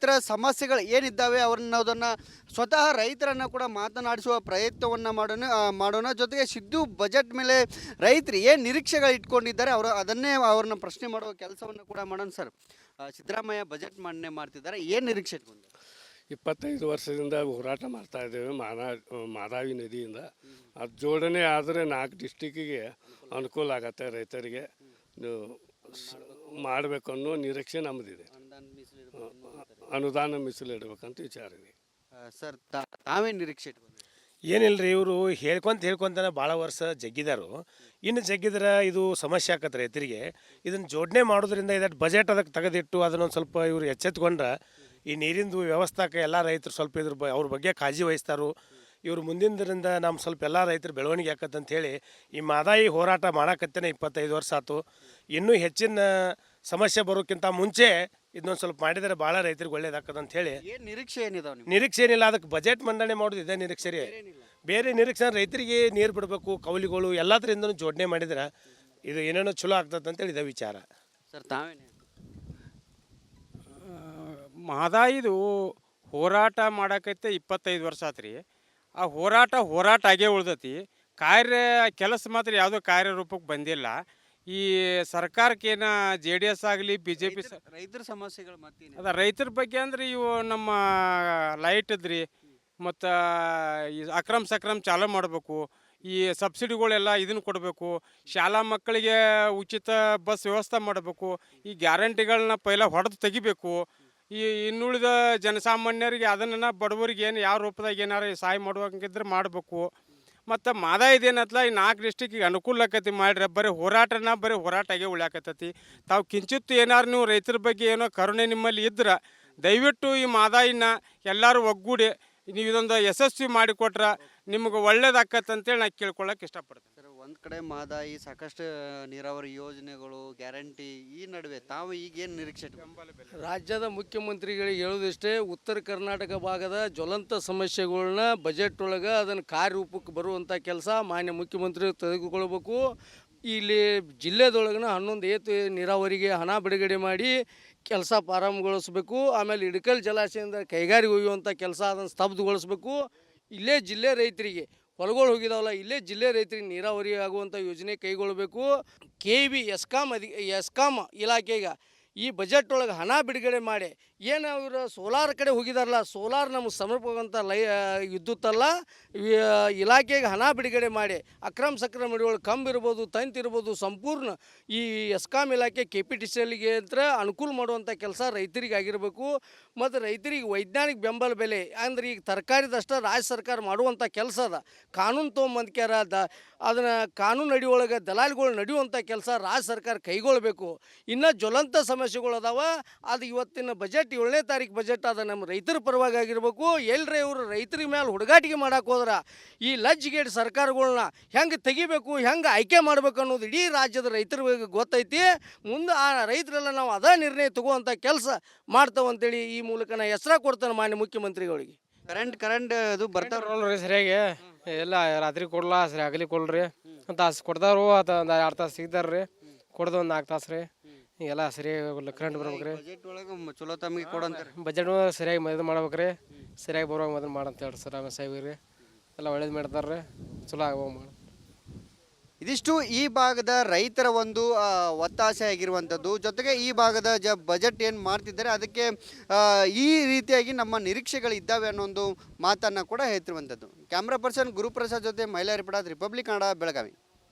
ರೈತರ ಸಮಸ್ಯೆಗಳು ಏನಿದ್ದಾವೆ ಅನ್ನೋದನ್ನು ಸ್ವತಃ ರೈತರನ್ನು ಕೂಡ ಮಾತನಾಡಿಸುವ ಪ್ರಯತ್ನವನ್ನು ಮಾಡೋಣ. ಜೊತೆಗೆ ಸಿದ್ದು ಬಜೆಟ್ ಮೇಲೆ ರೈತರು ಏನು ನಿರೀಕ್ಷೆಗಳು ಇಟ್ಕೊಂಡಿದ್ದಾರೆ ಅವ್ರನ್ನ ಪ್ರಶ್ನೆ ಮಾಡುವ ಕೆಲಸವನ್ನು ಕೂಡ ಮಾಡೋಣ. ಸರ್, ಸಿದ್ದರಾಮಯ್ಯ ಬಜೆಟ್ ಮಂಡನೆ ಮಾಡ್ತಿದ್ದಾರೆ, ಏನು ನಿರೀಕ್ಷೆ ಇಟ್ಕೊಂಡಿದ್ದಾರೆ? 25 ವರ್ಷದಿಂದ ಹೋರಾಟ ಮಾಡ್ತಾ ಇದ್ದೇವೆ ಮಾದಾವಿ ನದಿಯಿಂದ. ಅದು ಜೋಡಣೆ ಆದರೆ 4 ಡಿಸ್ಟಿಕ್ಕಿಗೆ ಅನುಕೂಲ ಆಗತ್ತೆ ರೈತರಿಗೆ. ಮಾಡಬೇಕು ಅನ್ನೋ ನಿರೀಕ್ಷೆ ನಮ್ಮದಿದೆ. ಅನುದಾನ ಮೀಸಲಿಡಬೇಕಂತ ವಿಚಾರ ಇದೆ. ಸರ್, ತಾವೇನು ನಿರೀಕ್ಷೆ ಇಟ್ಕೊಂಡಿದ್ದೀರಿ? ಏನಿಲ್ಲ ರೀ, ಇವರು ಹೇಳ್ಕೊಂತಾನೆ ಭಾಳ ವರ್ಷ ಜಗ್ಗಿದಾರು. ಇನ್ನು ಜಗ್ಗಿದ್ರೆ ಇದು ಸಮಸ್ಯೆ ಆಕತ್ತೆ ರೈತರಿಗೆ. ಇದನ್ನು ಜೋಡಣೆ ಮಾಡೋದ್ರಿಂದ ಇದಕ್ಕೆ ಬಜೆಟ್ ಅದಕ್ಕೆ ತೆಗೆದಿಟ್ಟು ಅದನ್ನೊಂದು ಸ್ವಲ್ಪ ಇವರು ಎಚ್ಚೆತ್ಕೊಂಡ್ರೆ ಈ ನೀರಿಂದು ವ್ಯವಸ್ಥೆಗೆ ಎಲ್ಲ ರೈತರು ಸ್ವಲ್ಪ ಅವ್ರ ಬಗ್ಗೆ ಕಾಳಜಿ ವಹಿಸ್ತಾರು. ಇವರು ಮುಂದಿನದರಿಂದ ನಮ್ಮ ಸ್ವಲ್ಪ ಎಲ್ಲ ರೈತರು ಬೆಳವಣಿಗೆ ಆಕತ್ತಂತ ಹೇಳಿ ಈ ಮಾದಾಯಿ ಹೋರಾಟ ಮಾಡಕತ್ತೇನೆ 25 ವರ್ಷ ಆಯ್ತು. ಇನ್ನೂ ಹೆಚ್ಚಿನ ಸಮಸ್ಯೆ ಬರೋಕ್ಕಿಂತ ಮುಂಚೆ ಇದನ್ನೊಂದು ಸ್ವಲ್ಪ ಮಾಡಿದರೆ ಭಾಳ ರೈತರಿಗೆ ಒಳ್ಳೇದಾಕದಂತ ಹೇಳಿ. ನಿರೀಕ್ಷೆ ಏನಿದಾವೆ? ನಿರೀಕ್ಷೆ ಏನಿಲ್ಲ, ಅದಕ್ಕೆ ಬಜೆಟ್ ಮಂಡನೆ ಮಾಡೋದು ಇದೆ ನಿರೀಕ್ಷೆ ರೀ. ಬೇರೆ ನಿರೀಕ್ಷೆ ರೈತರಿಗೆ ನೀರು ಬಿಡಬೇಕು, ಕೌಲಿಗಳು ಎಲ್ಲದರಿಂದನೂ ಜೋಡಣೆ ಮಾಡಿದ್ರೆ ಇದು ಏನೇನೋ ಚಲೋ ಆಗ್ತದೆ ಅಂತೇಳಿ ಇದೆ ವಿಚಾರ. ಸರ್, ತಾವೇನು? ಮಹದಾಯಿದು ಹೋರಾಟ ಮಾಡಕೈತೆ 25 ವರ್ಷ ಆತ್ರಿ. ಆ ಹೋರಾಟ ಆಗೇ ಉಳ್ದತಿ. ಕೆಲಸ ಮಾತ್ರ ಯಾವುದೋ ಕಾರ್ಯರೂಪಕ್ಕೆ ಬಂದಿಲ್ಲ. ಈ ಸರ್ಕಾರಕ್ಕೇನ JDS ಆಗಲಿ BJP ರೈತರ ಸಮಸ್ಯೆಗಳು ಮತ್ತೇನು ಅದ ರೈತರ ಬಗ್ಗೆ ಅಂದ್ರೆ ಇವು ನಮ್ಮ ಲೈಟ್ ಇದ್ರಿ ಮತ್ತು ಈ ಅಕ್ರಮ್ ಚಾಲೂ ಮಾಡಬೇಕು. ಈ ಸಬ್ಸಿಡಿಗಳೆಲ್ಲ ಇದನ್ನು ಕೊಡಬೇಕು. ಶಾಲಾ ಮಕ್ಕಳಿಗೆ ಉಚಿತ ಬಸ್ ವ್ಯವಸ್ಥೆ ಮಾಡಬೇಕು. ಈ ಗ್ಯಾರಂಟಿಗಳನ್ನ ಪೈಲ ಹೊಡೆದು ತೆಗಿಬೇಕು. ಈ ಇನ್ನುಳಿದ ಜನಸಾಮಾನ್ಯರಿಗೆ ಅದನ್ನು ಬಡವರಿಗೆ ಏನು ಯಾವ ರೂಪದಾಗ ಏನಾರು ಸಹಾಯ ಮಾಡುವಂಗಿದ್ರೆ ಮಾಡಬೇಕು. ಮತ್ತು ಮಾದಾಯಿದೇನತ್ಲ ಈ 4 ಡಿಸ್ಟಿಕ್ಕಿಗೆ ಅನುಕೂಲ ಆಕತಿ ಮಾಡ್ರೆ ಬರೀ ಹೋರಾಟಾಗೆ ಉಳ್ಯಾಕತ್ತತಿ. ತಾವು ಕಿಂಚಿತ್ತು ಏನಾರು ನೀವು ರೈತರ ಬಗ್ಗೆ ಏನೋ ಕರುಣೆ ನಿಮ್ಮಲ್ಲಿ ಇದ್ರೆ ದಯವಿಟ್ಟು ಈ ಮಾದಾಯಿನ ಎಲ್ಲರೂ ಒಗ್ಗೂಡಿ ನೀವು ಇದೊಂದು ಯಶಸ್ವಿ ಮಾಡಿಕೊಟ್ರೆ ನಿಮ್ಗೆ ಒಳ್ಳೇದಾಕತ್ತಂತೇಳಿ ನಾನು ಕೇಳ್ಕೊಳ್ಳೋಕೆ ಇಷ್ಟಪಡ್ತೀನಿ. ಸರ್, ಒಂದು ಕಡೆ ಮಾದಾಯಿ ಸಾಕಷ್ಟು ನೀರಾವರಿ ಯೋಜನೆಗಳು ಗ್ಯಾರಂಟಿ, ಈ ನಡುವೆ ತಾವು ಈಗೇನು ನಿರೀಕ್ಷೆ ಇಟ್ಕೊಂಡಿದ್ದೀರಿ? ರಾಜ್ಯದ ಮುಖ್ಯಮಂತ್ರಿಗಳಿಗೆ ಹೇಳೋದಿಷ್ಟೇ, ಉತ್ತರ ಕರ್ನಾಟಕ ಭಾಗದ ಜ್ವಲಂತ ಸಮಸ್ಯೆಗಳನ್ನ ಬಜೆಟ್ ಒಳಗೆ ಅದನ್ನು ಕಾರ್ಯರೂಪಕ್ಕೆ ಬರುವಂಥ ಕೆಲಸ ಮಾನ್ಯ ಮುಖ್ಯಮಂತ್ರಿ ತೆಗೆದುಕೊಳ್ಬೇಕು. ಇಲ್ಲಿ ಜಿಲ್ಲೆದೊಳಗಿನ 11 ಏತು ನೀರಾವರಿಗೆ ಹಣ ಬಿಡುಗಡೆ ಮಾಡಿ ಕೆಲಸ ಪ್ರಾರಂಭಗೊಳಿಸ್ಬೇಕು. ಆಮೇಲೆ ಇಡಕಲ್ ಜಲಾಶಯದಿಂದ ಕೈಗಾರಿಗೆ ಒಯ್ಯುವಂಥ ಕೆಲಸ ಅದನ್ನು ಸ್ತಬ್ಧಗೊಳಿಸ್ಬೇಕು. ಇಲ್ಲೇ ಜಿಲ್ಲೆ ರೈತರಿಗೆ ಹೊಲಗಳು ಹೋಗಿದಾವಲ್ಲ, ಇಲ್ಲೇ ಜಿಲ್ಲೆ ರೈತರಿಗೆ ನೀರಾವರಿ ಆಗುವಂಥ ಯೋಜನೆ ಕೈಗೊಳ್ಳಬೇಕು. KV ಎಸ್ಕಾಮ್ ಇಲಾಖೆಗೆ ಈ ಬಜೆಟ್ ಒಳಗೆ ಹಣ ಬಿಡುಗಡೆ ಮಾಡಿ ಏನು ಅವರು ಸೋಲಾರ್ ಕಡೆ ಹೋಗಿದಾರಲ್ಲ, ಸೋಲಾರ್ ನಮಗೆ ಸಮರ್ಪಕಂತ ವಿದ್ಯುತ್ತಲ್ಲ, ಇಲಾಖೆಗೆ ಹಣ ಬಿಡುಗಡೆ ಮಾಡಿ ಸಕ್ರಮ ಹಿಡಿಯೋಳು ಕಂಬ್ ಇರ್ಬೋದು, ತಂತಿ ಇರ್ಬೋದು, ಸಂಪೂರ್ಣ ಈ ಎಸ್ಕಾಮ್ ಇಲಾಖೆ KPTCLಗೆ ಅಂತ ಅನುಕೂಲ ಮಾಡುವಂಥ ಕೆಲಸ ರೈತರಿಗೆ ಆಗಿರಬೇಕು. ಮತ್ತು ರೈತರಿಗೆ ವೈಜ್ಞಾನಿಕ ಬೆಂಬಲ ಬೆಲೆ ಅಂದ್ರೆ ಈಗ ತರಕಾರಿದಷ್ಟೇ ರಾಜ್ಯ ಸರ್ಕಾರ ಮಾಡುವಂಥ ಕೆಲಸ ಅದ. ಕಾನೂನು ತೊಗೊಂಬಂದ್ಕ್ಯಾರ ಅದನ್ನು ಕಾನೂನು ನಡಿಯೊಳಗೆ ದಲಾಲಿಗಳು ನಡೆಯುವಂಥ ಕೆಲಸ ರಾಜ್ಯ ಸರ್ಕಾರ ಕೈಗೊಳ್ಳಬೇಕು. ಇನ್ನು ಜ್ವಲಂತ ಸಮಸ್ಯೆಗಳು ಅದಾವ, ಅದು ಇವತ್ತಿನ ಬಜೆಟ್ 7ನೇ ತಾರೀಕು ಬಜೆಟ್ ಅದ, ನಮ್ಮ ರೈತರ ಪರವಾಗಿ ಆಗಿರ್ಬೇಕು. ಎಲ್ಲರೇ ಇವರು ರೈತರ ಮೇಲೆ ಹುಡುಗಾಟಿಕೆ ಮಾಡಕ್ಕೆ ಹೋದ್ರೆ ಈ ಲಜ್ಜಿಗೇಟ್ ಸರ್ಕಾರಗಳನ್ನ ಹೆಂಗೆ ತೆಗಿಬೇಕು, ಹೆಂಗೆ ಆಯ್ಕೆ ಮಾಡ್ಬೇಕು ಅನ್ನೋದು ಇಡೀ ರಾಜ್ಯದ ರೈತರಿಗೆ ಗೊತ್ತೈತಿ. ಮುಂದೆ ಆ ರೈತರೆಲ್ಲ ನಾವು ಅದೇ ನಿರ್ಣಯ ತಗೋವಂಥ ಕೆಲಸ ಮಾಡ್ತಾವಂತೇಳಿ ಈ ಮೂಲಕ ನಾನು ಹೆಸರು ಕೊಡ್ತಾನೆ ಮಾನ್ಯ ಮುಖ್ಯಮಂತ್ರಿಗಳಿಗೆ. ಕರೆಂಟ್ ಅದು ಬರ್ತಾವ್ರಿ ಸರಿಯಾಗಿ ಎಲ್ಲ ರಾತ್ರಿ ಕೊಡ್ಲಾ ಸರಿ ಆಗಲಿ ಕೊಡ್ರಿ ಅಂತ ಕೊಡ್ತಾರು. ಅದು ಒಂದು 2 ತಾಸು ಸಿಗ್ತಾರ್ರಿ, ಕೊಡ್ದು ಒಂದು 4 ತಾಸು ರೀ. ಎಲ್ಲ ಸರಿಯಾಗಿ ಕರೆಂಟ್ ಬರ್ಬೇಕ್ರಿ. ಬಜೆಟ್ ಒಳಗೆ ಚಲೋ ತಮಗೆ ಕೊಡಂತಾರೆ. ಬಜೆಟ್ ಸರಿಯಾಗಿ ಮದುವೆ ಮಾಡ್ಬೇಕ್ರಿ, ಸರಿಯಾಗಿ ಬರುವಾಗ ಮೊದಲು ಮಾಡಂತ ಹೇಳ್ರಿ ಸರ್. ಆಮೇಲೆ ಸಾಹೇಬ್ರಿ ಎಲ್ಲ ಒಳ್ಳೇದು ಮಾಡ್ತಾರ್ರಿ, ಚಲೋ ಆಗುವ ಮಾಡಿ. ಇದಿಷ್ಟು ಈ ಭಾಗದ ರೈತರ ಒಂದು ಒತ್ತಾಸೆ ಆಗಿರುವಂಥದ್ದು. ಜೊತೆಗೆ ಈ ಭಾಗದ ಬಜೆಟ್ ಏನು ಮಾಡ್ತಿದ್ದಾರೆ ಅದಕ್ಕೆ ಈ ರೀತಿಯಾಗಿ ನಮ್ಮ ನಿರೀಕ್ಷೆಗಳಿದ್ದಾವೆ ಅನ್ನೋ ಒಂದು ಮಾತನ್ನು ಕೂಡ ಹೇಳ್ತಿರುವಂಥದ್ದು. ಕ್ಯಾಮ್ರಾ ಪರ್ಸನ್ ಗುರುಪ್ರಸಾದ್ ಜೊತೆ ಮಹಿಳಾ ರಿಪೋರ್ಟರ್, ರಿಪಬ್ಲಿಕ್ ಕನ್ನಡ, ಬೆಳಗಾವಿ.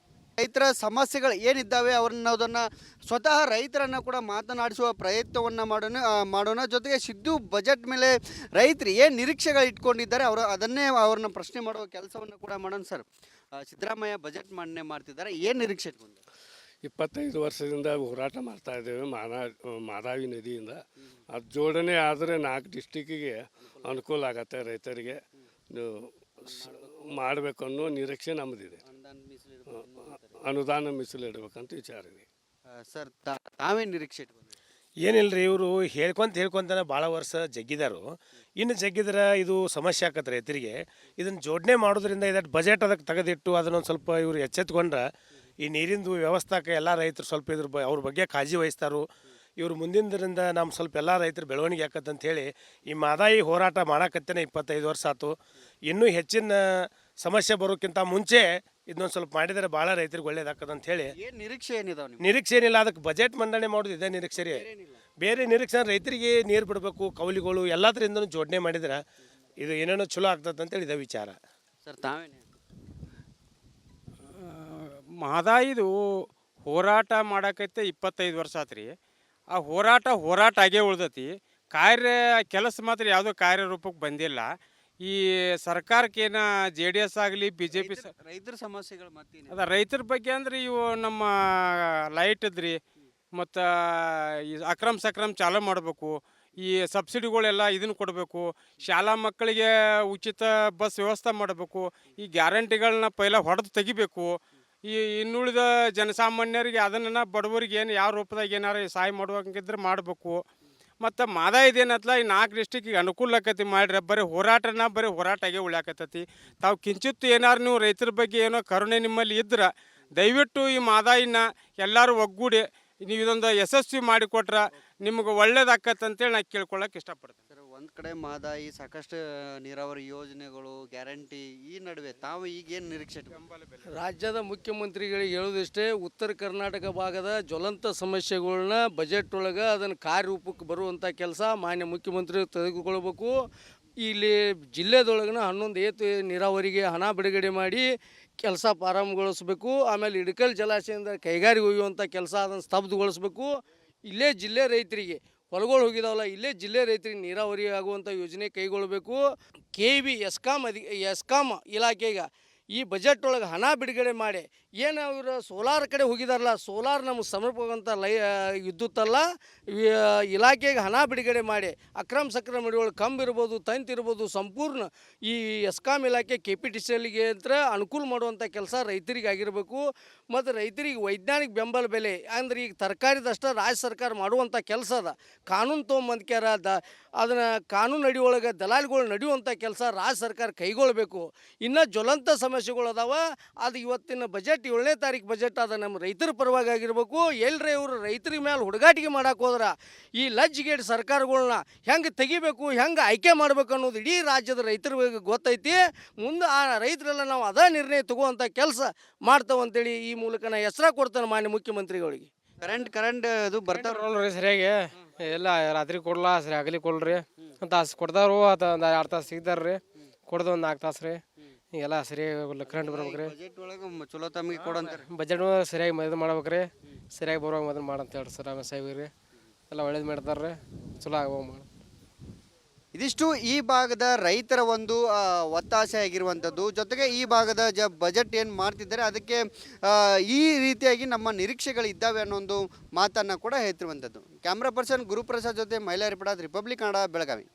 ರೈತರ ಸಮಸ್ಯೆಗಳು ಏನಿದ್ದಾವೆ ಅನ್ನೋದನ್ನು ಸ್ವತಃ ರೈತರನ್ನು ಕೂಡ ಮಾತನಾಡಿಸುವ ಪ್ರಯತ್ನವನ್ನು ಮಾಡೋಣ. ಜೊತೆಗೆ ಸಿದ್ದು ಬಜೆಟ್ ಮೇಲೆ ರೈತರು ಏನು ನಿರೀಕ್ಷೆಗಳು ಇಟ್ಕೊಂಡಿದ್ದಾರೆ ಅವ್ರನ್ನ ಪ್ರಶ್ನೆ ಮಾಡುವ ಕೆಲಸವನ್ನು ಕೂಡ ಮಾಡೋಣ. ಸರ್, ಸಿದ್ದರಾಮಯ್ಯ ಬಜೆಟ್ ಮಂಡನೆ ಮಾಡ್ತಿದ್ದಾರೆ, ಏನು ನಿರೀಕ್ಷೆ ಇಟ್ಕೊಂಡಿದ್ದಾರೆ? 25 ವರ್ಷದಿಂದ ಹೋರಾಟ ಮಾಡ್ತಾ ಇದ್ದೇವೆ ಮಾದಾವಿ ನದಿಯಿಂದ. ಅದು ಜೋಡಣೆ ಆದರೆ 4 ಡಿಸ್ಟಿಕ್ಕಿಗೆ ಅನುಕೂಲ ಆಗತ್ತೆ ರೈತರಿಗೆ. ಮಾಡಬೇಕು ಅನ್ನೋ ನಿರೀಕ್ಷೆ ನಮ್ಮದಿದೆ. ಅನುದಾನ ಮೀಸಲಿಡಬೇಕಂತ ವಿಚಾರ ಇದೆ. ಸರ್, ತಾವೇನು ನಿರೀಕ್ಷೆ ಇಟ್ಕೊಂಡಿದ್ದೀರಿ? ಏನಿಲ್ಲ ರೀ, ಇವರು ಹೇಳ್ಕೊಂತಾನೆ ಭಾಳ ವರ್ಷ ಜಗ್ಗಿದಾರು. ಇನ್ನು ಜಗ್ಗಿದ್ರೆ ಇದು ಸಮಸ್ಯೆ ಆಕತ್ತೆ ರೈತರಿಗೆ. ಇದನ್ನು ಜೋಡಣೆ ಮಾಡೋದ್ರಿಂದ ಇದಕ್ಕೆ ಬಜೆಟ್ ಅದಕ್ಕೆ ತೆಗೆದಿಟ್ಟು ಅದನ್ನೊಂದು ಸ್ವಲ್ಪ ಇವರು ಎಚ್ಚೆತ್ಕೊಂಡ್ರೆ ಈ ನೀರಿಂದು ವ್ಯವಸ್ಥೆಗೆ ಎಲ್ಲ ರೈತರು ಸ್ವಲ್ಪ ಅವ್ರ ಬಗ್ಗೆ ಕಾಳಜಿ ವಹಿಸ್ತಾರು. ಇವರು ಮುಂದಿನದರಿಂದ ನಮ್ಮ ಸ್ವಲ್ಪ ಎಲ್ಲ ರೈತರು ಬೆಳವಣಿಗೆ ಆಕತ್ತಂತ ಹೇಳಿ ಈ ಮಹದಾಯಿ ಹೋರಾಟ ಮಾಡಾಕತ್ತೇನೆ 25 ವರ್ಷ ಆಯ್ತು. ಇನ್ನೂ ಹೆಚ್ಚಿನ ಸಮಸ್ಯೆ ಬರೋಕ್ಕಿಂತ ಮುಂಚೆ ಇದನ್ನೊಂದು ಸ್ವಲ್ಪ ಮಾಡಿದರೆ ಭಾಳ ರೈತರಿಗೆ ಒಳ್ಳೇದಾಕದಂತ ಹೇಳಿ ಏನು ನಿರೀಕ್ಷೆ ಏನಿದಾವೆ ನೀವು? ನಿರೀಕ್ಷೆ ಏನಿಲ್ಲ. ಅದಕ್ಕೆ ಬಜೆಟ್ ಮಂಡನೆ ಮಾಡೋದು ಇದೆ ನಿರೀಕ್ಷೆ ರೀ. ಬೇರೆ ನಿರೀಕ್ಷೆ ರೈತರಿಗೆ ನೀರು ಬಿಡಬೇಕು, ಕೌಲಿಗಳು ಎಲ್ಲದರಿಂದನೂ ಜೋಡಣೆ ಮಾಡಿದ್ರೆ ಇದು ಏನೇನೋ ಚಲೋ ಆಗ್ತದೆ ಅಂತೇಳಿ ಇದೆ ವಿಚಾರ. ಸರ್ ತಾವೇನು? ಮಹದಾಯಿದು ಹೋರಾಟ ಮಾಡಕೈತೆ 25 ವರ್ಷ ಆತ್ರಿ. ಆ ಹೋರಾಟ ಆಗೇ ಉಳ್ದತಿ. ಕೆಲಸ ಮಾತ್ರ ಯಾವುದೋ ಕಾರ್ಯರೂಪಕ್ಕೆ ಬಂದಿಲ್ಲ. ಈ ಸರ್ಕಾರಕ್ಕೇನ JDS ಆಗಲಿ BJP ರೈತರ ಸಮಸ್ಯೆಗಳು ಮತ್ತೇನು? ಅದ ರೈತರ ಬಗ್ಗೆ ಅಂದ್ರೆ ಇವು ನಮ್ಮ ಲೈಟ್ ಇದ್ರಿ ಮತ್ತು ಈ ಅಕ್ರಮ್ ಚಾಲೂ ಮಾಡಬೇಕು. ಈ ಸಬ್ಸಿಡಿಗಳೆಲ್ಲ ಇದನ್ನು ಕೊಡಬೇಕು. ಶಾಲಾ ಮಕ್ಕಳಿಗೆ ಉಚಿತ ಬಸ್ ವ್ಯವಸ್ಥೆ ಮಾಡಬೇಕು. ಈ ಗ್ಯಾರಂಟಿಗಳನ್ನ ಪೈಲ ಹೊಡೆದು ತೆಗಿಬೇಕು. ಈ ಇನ್ನುಳಿದ ಜನಸಾಮಾನ್ಯರಿಗೆ ಅದನ್ನು ಬಡವರಿಗೆ ಏನು ಯಾವ ರೂಪದಾಗ ಏನಾರು ಸಹಾಯ ಮಾಡುವಂಗಿದ್ರೆ ಮಾಡಬೇಕು. ಮತ್ತು ಮಾದಾಯಿದೇನತ್ಲ ಈ 4 ಡಿಸ್ಟಿಕ್ಕಿಗೆ ಅನುಕೂಲ ಆಕತಿ ಮಾಡ್ರಿ. ಬರೀ ಹೋರಾಟಾಗೆ ಉಳ್ಯಾಕತ್ತತಿ. ತಾವು ಕಿಂಚಿತ್ತು ಏನಾರು ನೀವು ರೈತರ ಬಗ್ಗೆ ಏನೋ ಕರುಣೆ ನಿಮ್ಮಲ್ಲಿ ಇದ್ರೆ ದಯವಿಟ್ಟು ಈ ಮಾದಾಯಿನ ಎಲ್ಲರೂ ಒಗ್ಗೂಡಿ ನೀವು ಇದೊಂದು ಯಶಸ್ವಿ ಮಾಡಿಕೊಟ್ರೆ ನಿಮ್ಗೆ ಒಳ್ಳೇದಾಕತ್ತಂತೇಳಿ ನಾನು ಕೇಳ್ಕೊಳ್ಳೋಕೆ ಇಷ್ಟಪಡ್ತೀನಿ. ಸರ್, ಒಂದು ಕಡೆ ಮಹದಾಯಿ ಸಾಕಷ್ಟು ನೀರಾವರಿ ಯೋಜನೆಗಳು ಗ್ಯಾರಂಟಿ, ಈ ನಡುವೆ ತಾವು ಈಗೇನು ನಿರೀಕ್ಷೆ ಇಟ್ಕೊಂಡ್ರಿ? ರಾಜ್ಯದ ಮುಖ್ಯಮಂತ್ರಿಗಳಿಗೆ ಹೇಳೋದಿಷ್ಟೇ, ಉತ್ತರ ಕರ್ನಾಟಕ ಭಾಗದ ಜ್ವಲಂತ ಸಮಸ್ಯೆಗಳನ್ನ ಬಜೆಟ್ ಒಳಗೆ ಅದನ್ನು ಕಾರ್ಯರೂಪಕ್ಕೆ ಬರುವಂಥ ಕೆಲಸ ಮಾನ್ಯ ಮುಖ್ಯಮಂತ್ರಿ ತೆಗೆದುಕೊಳ್ಬೇಕು. ಇಲ್ಲಿ ಜಿಲ್ಲೆದೊಳಗಿನ 11 ಏತು ನೀರಾವರಿಗೆ ಹಣ ಬಿಡುಗಡೆ ಮಾಡಿ ಕೆಲಸ ಪ್ರಾರಂಭಗೊಳಿಸ್ಬೇಕು. ಆಮೇಲೆ ಇಡಕಲ್ ಜಲಾಶಯದಿಂದ ಕೈಗಾರಿಗೆ ಒಯ್ಯುವಂಥ ಕೆಲಸ ಅದನ್ನು ಸ್ತಬ್ಧಗೊಳಿಸ್ಬೇಕು. ಇಲ್ಲೇ ಜಿಲ್ಲೆ ರೈತರಿಗೆ ಹೊಲಗಳು ಹೋಗಿದಾವಲ್ಲ, ಇಲ್ಲೇ ಜಿಲ್ಲೆ ರೈತರಿಗೆ ನೀರಾವರಿ ಆಗುವಂಥ ಯೋಜನೆ ಕೈಗೊಳ್ಳಬೇಕು. KV ಎಸ್ಕಾಮ್ ಇಲಾಖೆಗೆ ಈ ಬಜೆಟ್ ಒಳಗೆ ಹಣ ಬಿಡುಗಡೆ ಮಾಡಿ ಏನು ಅವರು ಸೋಲಾರ್ ಕಡೆ ಹೋಗಿದಾರಲ್ಲ, ಸೋಲಾರ್ ನಮಗೆ ಸಮರ್ಪಕಂತ ವಿದ್ಯುತ್ ಅಲ್ಲ, ಇಲಾಖೆಗೆ ಹಣ ಬಿಡುಗಡೆ ಮಾಡಿ ಅಕ್ರಮ ಹಿಡಿಗಳು ಕಂಬಿರ್ಬೋದು, ತಂತಿರ್ಬೋದು, ಸಂಪೂರ್ಣ ಈ ಎಸ್ಕಾಮ್ ಇಲಾಖೆ KPTCLಗೆ ಅಂತ ಅನುಕೂಲ ಮಾಡುವಂಥ ಕೆಲಸ ರೈತರಿಗೆ ಆಗಿರಬೇಕು. ಮತ್ತು ರೈತರಿಗೆ ವೈಜ್ಞಾನಿಕ ಬೆಂಬಲ ಬೆಲೆ ಅಂದ್ರೆ ಈಗ ತರಕಾರಿದಷ್ಟೇ ರಾಜ್ಯ ಸರ್ಕಾರ ಮಾಡುವಂಥ ಕೆಲಸ ಅದ. ಕಾನೂನು ತೊಗೊಂಬಂದ್ಕ್ಯಾರ ಅದನ್ನು ಕಾನೂನು ಅಡಿಯೊಳಗೆ ದಲಾಲಿಗಳು ನಡೆಯುವಂಥ ಕೆಲಸ ರಾಜ್ಯ ಸರ್ಕಾರ ಕೈಗೊಳ್ಳಬೇಕು. ಇನ್ನು ಜ್ವಲಂತ ಸಮಸ್ಯೆಗಳು ಅದಾವ. ಅದು ಇವತ್ತಿನ ಬಜೆಟ್ 7ನೇ ತಾರೀಕು ಬಜೆಟ್ ಅದ, ನಮ್ಮ ರೈತರ ಪರವಾಗಿ ಆಗಿರ್ಬೇಕು. ಎಲ್ರಿ ಇವರು ರೈತರ ಮೇಲೆ ಹುಡುಗಾಟಿಕೆ ಮಾಡಕ್ಕೆ ಹೋದ್ರೆ ಈ ಲಜ್ಜಿಗೇಡ್ ಸರ್ಕಾರಗಳನ್ನ ಹೆಂಗೆ ತೆಗಿಬೇಕು, ಹೆಂಗೆ ಆಯ್ಕೆ ಮಾಡ್ಬೇಕು ಅನ್ನೋದು ಇಡೀ ರಾಜ್ಯದ ರೈತರಿಗೆ ಗೊತ್ತೈತಿ. ಮುಂದೆ ಆ ರೈತರೆಲ್ಲ ನಾವು ಅದೇ ನಿರ್ಣಯ ತಗೋವಂಥ ಕೆಲಸ ಮಾಡ್ತಾವಂತೇಳಿ ಈ ಮೂಲಕ ನಾನು ಹೆಸರ ಕೊಡ್ತಾನೆ ಮಾನ್ಯ ಮುಖ್ಯಮಂತ್ರಿಗಳಿಗೆ. ಕರೆಂಟ್ ಅದು ಬರ್ತಾವ್ರಿ ಸರಿಯಾಗಿ ಎಲ್ಲ ರಾತ್ರಿ ಕೊಡ್ಲಾ, ಸರಿ ಹಗಲಿ ಕೊಡ್ರಿ ಅಂತ ಕೊಡ್ದಾರು. ಅದು ಒಂದು 2 ತಾಸು ಸಿಗ್ದಾರ್ರಿ, ಕೊಡ್ದು ಒಂದು 4 ತಾಸು ರೀ. ಎಲ್ಲ ಸರಿಯಾಗಿ ಕರೆಂಟ್ ಬರ್ಬೇಕ್ರಿ. ಬಜೆಟ್ ಒಳಗೆ ಚಲೋ ತಮಗೆ ಕೊಡಂತಾರೆ. ಬಜೆಟ್ ಸರಿಯಾಗಿ ಮದುವೆ ಮಾಡ್ಬೇಕ್ರಿ, ಸರಿಯಾಗಿ ಬರುವಾಗ ಮದುವೆ ಮಾಡಂತ ಹೇಳ್ರಿ ಸರ್. ಆಮೇಲೆ ಸಾಹೇಬ್ರಿ ಎಲ್ಲ ಒಳ್ಳೇದು ಮಾಡ್ತಾರ್ರಿ, ಚಲೋ ಆಗೋಗಿ. ಇದಿಷ್ಟು ಈ ಭಾಗದ ರೈತರ ಒಂದು ಒತ್ತಾಸೆ ಆಗಿರುವಂಥದ್ದು. ಜೊತೆಗೆ ಈ ಭಾಗದ ಬಜೆಟ್ ಏನು ಮಾಡ್ತಿದ್ದಾರೆ ಅದಕ್ಕೆ ಈ ರೀತಿಯಾಗಿ ನಮ್ಮ ನಿರೀಕ್ಷೆಗಳಿದ್ದಾವೆ ಅನ್ನೋ ಒಂದು ಮಾತನ್ನು ಕೂಡ ಹೇಳ್ತಿರುವಂಥದ್ದು. ಕ್ಯಾಮ್ರಾ ಪರ್ಸನ್ ಗುರುಪ್ರಸಾದ್ ಜೊತೆ ಮೈಲಾರಿಪಡ, ರಿಪಬ್ಲಿಕ್ ಕನ್ನಡ, ಬೆಳಗಾವಿ.